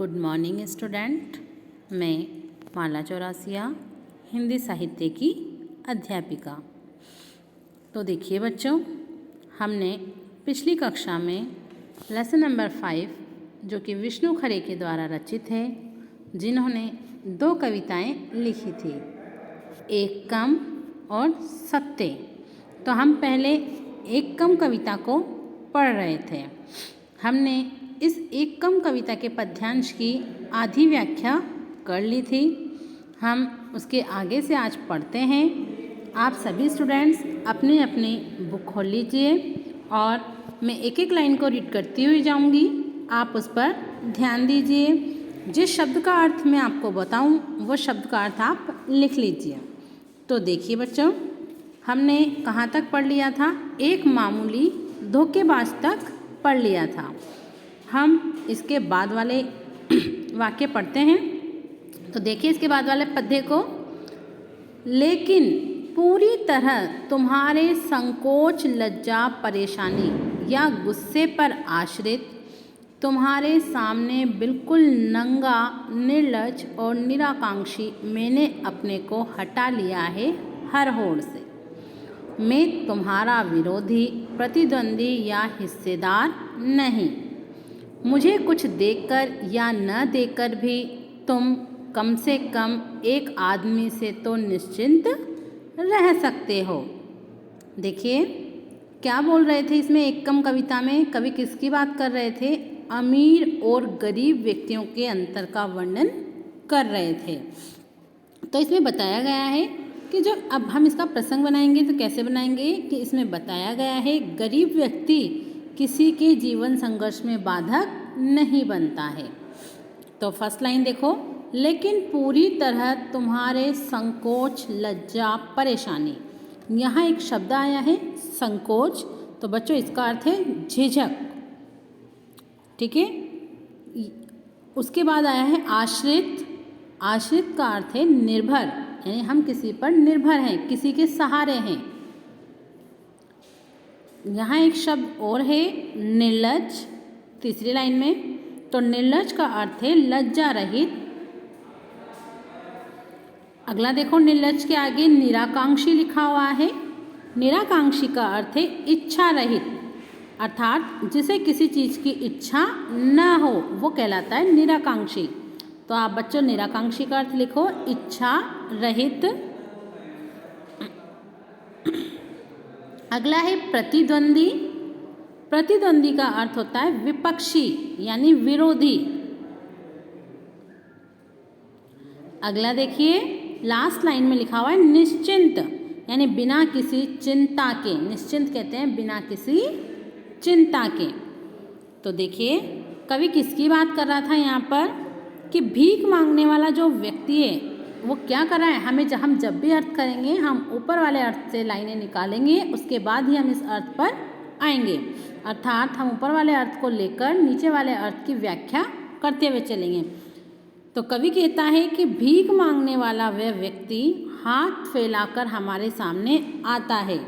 Good morning student. मैं माला चौरासिया हिंदी साहित्य की अध्यापिका। तो देखिए बच्चों, हमने पिछली कक्षा में लेसन नंबर 5 जो कि विष्णु खरे के द्वारा रचित है, जिन्होंने 2 कविताएं लिखी थी, एक कम और सत्य। तो हम पहले एक कम कविता को पढ़ रहे थे। हमने इस एक कम कविता के पद्यांश की आधी व्याख्या कर ली थी। हम उसके आगे से आज पढ़ते हैं। आप सभी स्टूडेंट्स अपनी अपनी बुक खोल लीजिए और मैं एक एक लाइन को रीड करती हुई जाऊंगी। आप उस पर ध्यान दीजिए। जिस शब्द का अर्थ मैं आपको बताऊं वो शब्द का अर्थ आप लिख लीजिए। तो देखिए बच्चों, हमने कहाँ तक पढ़ लिया था? एक मामूली धोखेबाज तक पढ़ लिया था। हम इसके बाद वाले वाक्य पढ़ते हैं। तो देखिए इसके बाद वाले पद्य को। लेकिन पूरी तरह तुम्हारे संकोच, लज्जा, परेशानी या गुस्से पर आश्रित, तुम्हारे सामने बिल्कुल नंगा, निर्लज और निराकांक्षी मैंने अपने को हटा लिया है हर होड़ से। मैं तुम्हारा विरोधी, प्रतिद्वंदी या हिस्सेदार नहीं। मुझे कुछ देकर या न देकर भी तुम कम से कम एक आदमी से तो निश्चिंत रह सकते हो। देखिए क्या बोल रहे थे इसमें एक कम कविता में। कवि किसकी बात कर रहे थे? अमीर और गरीब व्यक्तियों के अंतर का वर्णन कर रहे थे। तो इसमें बताया गया है कि जो अब हम इसका प्रसंग बनाएंगे तो कैसे बनाएंगे कि इसमें बताया गया है गरीब व्यक्ति किसी के जीवन संघर्ष में बाधक नहीं बनता है। तो फर्स्ट लाइन देखो, लेकिन पूरी तरह तुम्हारे संकोच, लज्जा, परेशानी। यहाँ एक शब्द आया है संकोच। तो बच्चों इसका अर्थ है झिझक, ठीक है। उसके बाद आया है आश्रित। आश्रित का अर्थ है निर्भर, यानी हम किसी पर निर्भर हैं, किसी के सहारे हैं। यहाँ एक शब्द और है निर्लज, तीसरी लाइन में। तो निर्लज का अर्थ है लज्जा रहित। अगला देखो, निर्लज के आगे निराकांक्षी लिखा हुआ है। निराकांक्षी का अर्थ है इच्छा रहित, अर्थात जिसे किसी चीज़ की इच्छा न हो वो कहलाता है निराकांक्षी। तो आप बच्चों निराकांक्षी का अर्थ लिखो इच्छा रहित। अगला है प्रतिद्वंदी। प्रतिद्वंदी का अर्थ होता है विपक्षी, यानी विरोधी। अगला देखिए लास्ट लाइन में लिखा हुआ है निश्चिंत, यानी बिना किसी चिंता के। निश्चिंत कहते हैं बिना किसी चिंता के। तो देखिए कवि किसकी बात कर रहा था यहाँ पर कि भीख मांगने वाला जो व्यक्ति है वो क्या कर रहा है। हम जब भी अर्थ करेंगे हम ऊपर वाले अर्थ से लाइनें निकालेंगे, उसके बाद ही हम इस अर्थ पर आएंगे। अर्थात हम ऊपर वाले अर्थ को लेकर नीचे वाले अर्थ की व्याख्या करते हुए चलेंगे। तो कवि कहता है कि भीख मांगने वाला वह व्यक्ति हाथ फैलाकर हमारे सामने आता है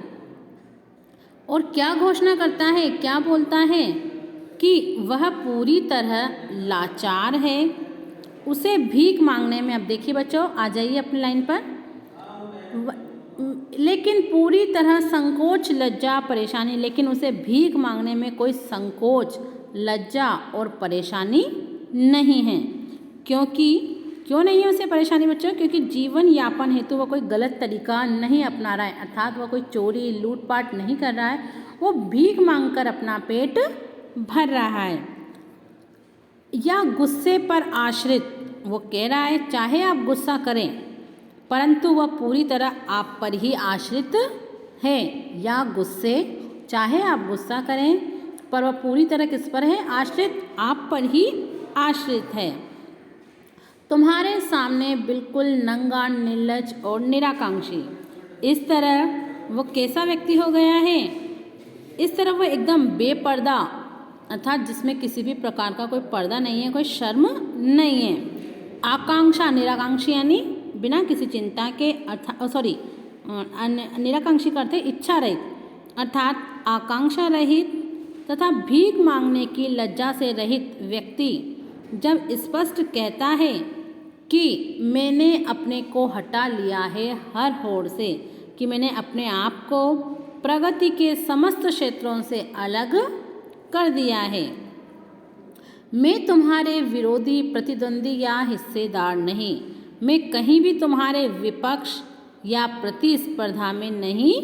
और क्या घोषणा करता है, क्या बोलता है कि वह पूरी तरह लाचार है। उसे भीख मांगने में, अब देखिए बच्चों आ जाइए अपनी लाइन पर, लेकिन पूरी तरह संकोच, लज्जा, परेशानी। लेकिन उसे भीख मांगने में कोई संकोच, लज्जा और परेशानी नहीं है। क्यों नहीं है उसे परेशानी बच्चों? क्योंकि जीवन यापन हेतु वह कोई गलत तरीका नहीं अपना रहा है, अर्थात वह कोई चोरी, लूटपाट नहीं कर रहा है। वो भीख मांगकर अपना पेट भर रहा है। या गुस्से पर आश्रित, वो कह रहा है चाहे आप गुस्सा करें परंतु वह पूरी तरह आप पर ही आश्रित है। या गुस्से, चाहे आप गुस्सा करें पर वह पूरी तरह किस पर है? आश्रित, आप पर ही आश्रित है। तुम्हारे सामने बिल्कुल नंगा, निर्लज और निराकांक्षी। इस तरह वो कैसा व्यक्ति हो गया है? इस तरह वो एकदम बेपर्दा, अर्थात जिसमें किसी भी प्रकार का कोई पर्दा नहीं है, कोई शर्म नहीं है। आकांक्षा, निराकांक्षी यानी बिना किसी चिंता के, निराकांक्षी का अर्थ है इच्छा रहित, अर्थात आकांक्षा रहित तथा भीख मांगने की लज्जा से रहित व्यक्ति जब स्पष्ट कहता है कि मैंने अपने को हटा लिया है हर होड़ से, कि मैंने अपने आप को प्रगति के समस्त क्षेत्रों से अलग कर दिया है। मैं तुम्हारे विरोधी, प्रतिद्वंदी या हिस्सेदार नहीं। मैं कहीं भी तुम्हारे विपक्ष या प्रतिस्पर्धा में नहीं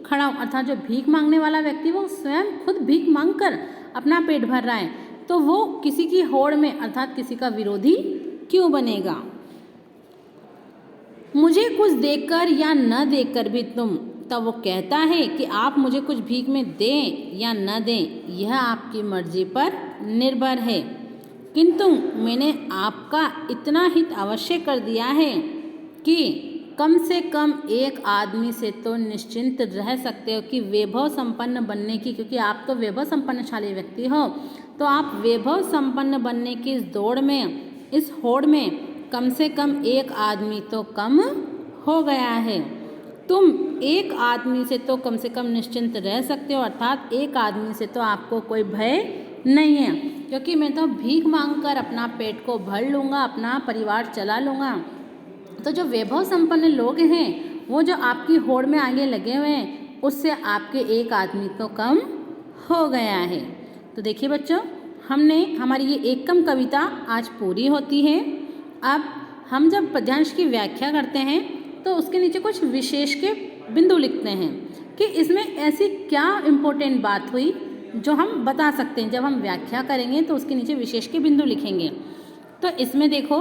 खड़ा हूँ। अर्थात जो भीख मांगने वाला व्यक्ति वो स्वयं खुद भीख मांगकर अपना पेट भर रहा है, तो वो किसी की होड़ में अर्थात किसी का विरोधी क्यों बनेगा। मुझे कुछ देकर या न देकर भी तुम, तब वो कहता है कि आप मुझे कुछ भीख में दें या न दें, यह आपकी मर्जी पर निर्भर है, किंतु मैंने आपका इतना हित अवश्य कर दिया है कि कम से कम एक आदमी से तो निश्चिंत रह सकते हो कि वैभव संपन्न बनने की, क्योंकि आप तो वैभव संपन्नशाली व्यक्ति हो, तो आप वैभव संपन्न बनने की इस दौड़ में, इस होड़ में कम से कम एक आदमी तो कम हो गया है। तुम एक आदमी से तो कम से कम निश्चिंत रह सकते हो, अर्थात एक आदमी से तो आपको कोई भय नहीं है, क्योंकि मैं तो भीख मांगकर अपना पेट को भर लूँगा, अपना परिवार चला लूँगा। तो जो वैभव संपन्न लोग हैं वो जो आपकी होड़ में आगे लगे हुए हैं, उससे आपके एक आदमी तो कम हो गया है। तो देखिए बच्चों, हमारी ये एक कम कविता आज पूरी होती है। अब हम जब पद्यांश की व्याख्या करते हैं तो उसके नीचे कुछ विशेष के बिंदु लिखते हैं कि इसमें ऐसी क्या इम्पोर्टेंट बात हुई जो हम बता सकते हैं। जब हम व्याख्या करेंगे तो उसके नीचे विशेष के बिंदु लिखेंगे। तो इसमें देखो,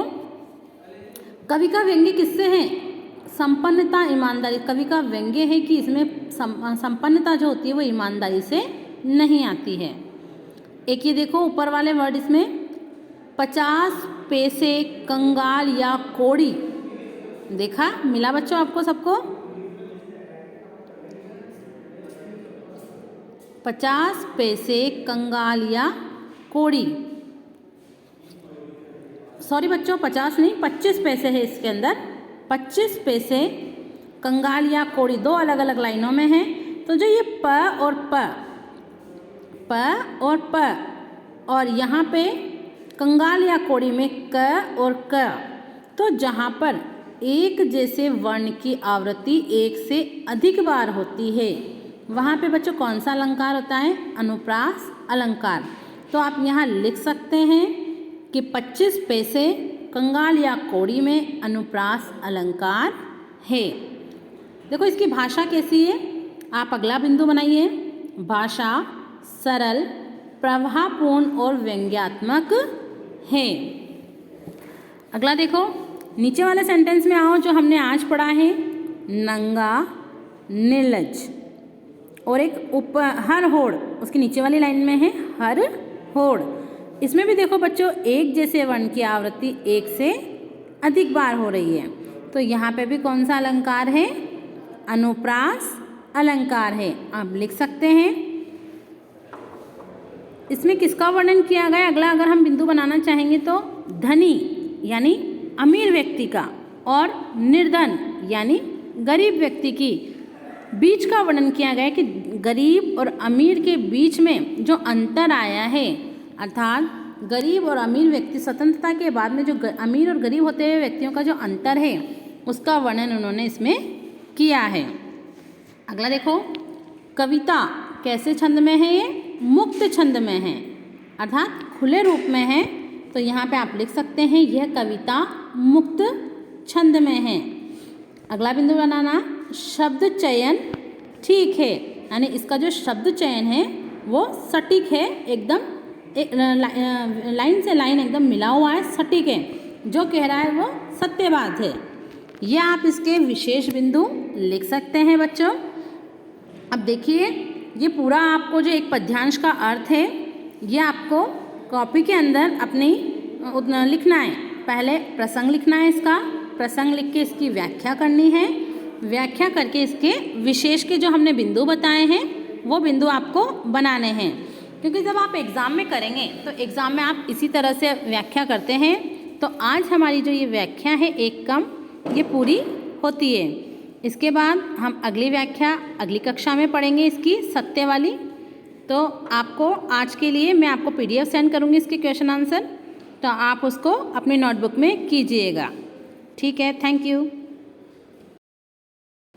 कवि का व्यंग्य किससे है? संपन्नता, ईमानदारी। कवि का व्यंग्य है कि इसमें संपन्नता जो होती है वो ईमानदारी से नहीं आती है। एक ये देखो ऊपर वाले वर्ड, इसमें 50 पैसे कंगाल या कोड़ी, देखा मिला बच्चों आपको सबको? 50 पैसे कंगाल या कोड़ी, सॉरी बच्चों 50 नहीं 25 पैसे है इसके अंदर। 25 पैसे कंगाल या कोड़ी, दो अलग अलग लाइनों में है। तो जो ये प और प और यहाँ पे कंगाल या कोड़ी में क और क, तो जहाँ पर एक जैसे वर्ण की आवृत्ति एक से अधिक बार होती है वहाँ पे बच्चों कौन सा अलंकार होता है? अनुप्रास अलंकार। तो आप यहाँ लिख सकते हैं कि 25 पैसे कंगाल या कोड़ी में अनुप्रास अलंकार है। देखो इसकी भाषा कैसी है, आप अगला बिंदु बनाइए। भाषा सरल, प्रभावपूर्ण और व्यंग्यात्मक है। अगला देखो, नीचे वाले सेंटेंस में आओ जो हमने आज पढ़ा है, नंगा, निर्लज और एक हर होड़, उसके नीचे वाली लाइन में है हर होड़। इसमें भी देखो बच्चों एक जैसे वर्ण की आवृत्ति एक से अधिक बार हो रही है। तो यहाँ पे भी कौन सा अलंकार है? अनुप्रास अलंकार है। आप लिख सकते हैं। इसमें किसका वर्णन किया गया? अगला अगर हम बिंदु बनाना चाहेंगे तो धनी यानी अमीर व्यक्ति का और निर्धन यानी गरीब व्यक्ति की बीच का वर्णन किया गया कि गरीब और अमीर के बीच में जो अंतर आया है, अर्थात गरीब और अमीर व्यक्ति, स्वतंत्रता के बाद में जो अमीर और गरीब होते हुए व्यक्तियों का जो अंतर है उसका वर्णन उन्होंने इसमें किया है। अगला देखो, कविता कैसे छंद में है? ये मुक्त छंद में है, अर्थात खुले रूप में है। तो यहाँ पे आप लिख सकते हैं यह कविता मुक्त छंद में है। अगला बिंदु बनाना, शब्द चयन ठीक है, यानी इसका जो शब्द चयन है वो सटीक है, एकदम लाइन से लाइन एकदम मिला हुआ है, सटीक है, जो कह रहा है वो सत्य बात है। ये आप इसके विशेष बिंदु लिख सकते हैं बच्चों। अब देखिए ये पूरा आपको जो एक पद्यांश का अर्थ है ये आपको कॉपी के अंदर अपनी लिखना है। पहले प्रसंग लिखना है, इसका प्रसंग लिख के इसकी व्याख्या करनी है। व्याख्या करके इसके विशेष के जो हमने बिंदु बताए हैं वो बिंदु आपको बनाने हैं, क्योंकि जब आप एग्ज़ाम में करेंगे तो एग्ज़ाम में आप इसी तरह से व्याख्या करते हैं। तो आज हमारी जो ये व्याख्या है एक कम, ये पूरी होती है। इसके बाद हम अगली व्याख्या अगली कक्षा में पढ़ेंगे, इसकी सत्य वाली। तो आपको आज के लिए मैं आपको PDF सेंड करूँगी इसके क्वेश्चन आंसर। तो आप उसको अपनी नोटबुक में कीजिएगा। ठीक है, थैंक यू।